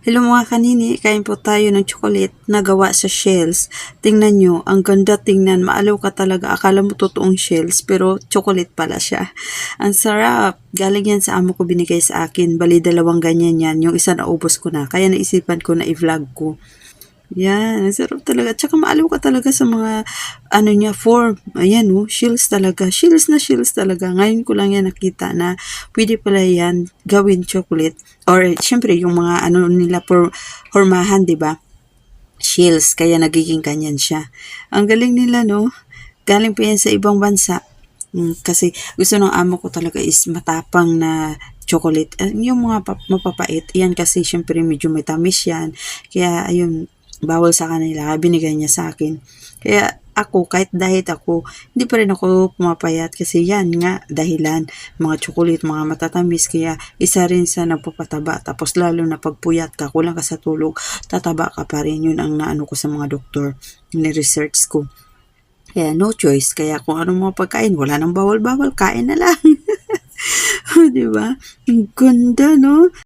Hello mga kanini, kain po tayo ng chocolate na gawa sa shells. Tingnan nyo, ang ganda tingnan, maalaw ka talaga. Akala mo totoong shells, pero chocolate pala siya. Ang sarap. Galing yan sa amo ko, binigay sa akin. Bali, dalawang ganyan yan. Yung isa naubos ko na. Kaya naisipan ko na i-vlog ko. Yan, ang sarap talaga. Tsaka maalaw ka talaga sa mga, ano niya, form. Ayan, oh, shields talaga. Shields na shields talaga. Ngayon ko lang yan nakita na pwede pala yan gawin chocolate. Or, syempre, yung mga, ano nila, for hormahan, di ba? Shields, kaya nagiging kanyan siya. Ang galing nila, no? Galing pa yan sa ibang bansa. Kasi gusto ng amo ko talaga is matapang na chocolate. Yung mga mapapait, yan kasi syempre medyo may tamis yan. Kaya ayun, bawal sa kanila, binigay niya sa akin. Kaya ako, kahit diet ako, hindi pa rin ako pumapayat kasi yan nga, dahilan, mga chocolate, mga matatamis, kaya isa rin sa nagpapataba. Tapos lalo na pagpuyat ka, kulang ka sa tulog, tataba ka pa rin. Yun ang naano ko sa mga doktor, ni-research ko. Kaya no choice, kaya kung anong mga pagkain, wala nang bawal-bawal, kain na lang. Di ba? Ang ganda, no?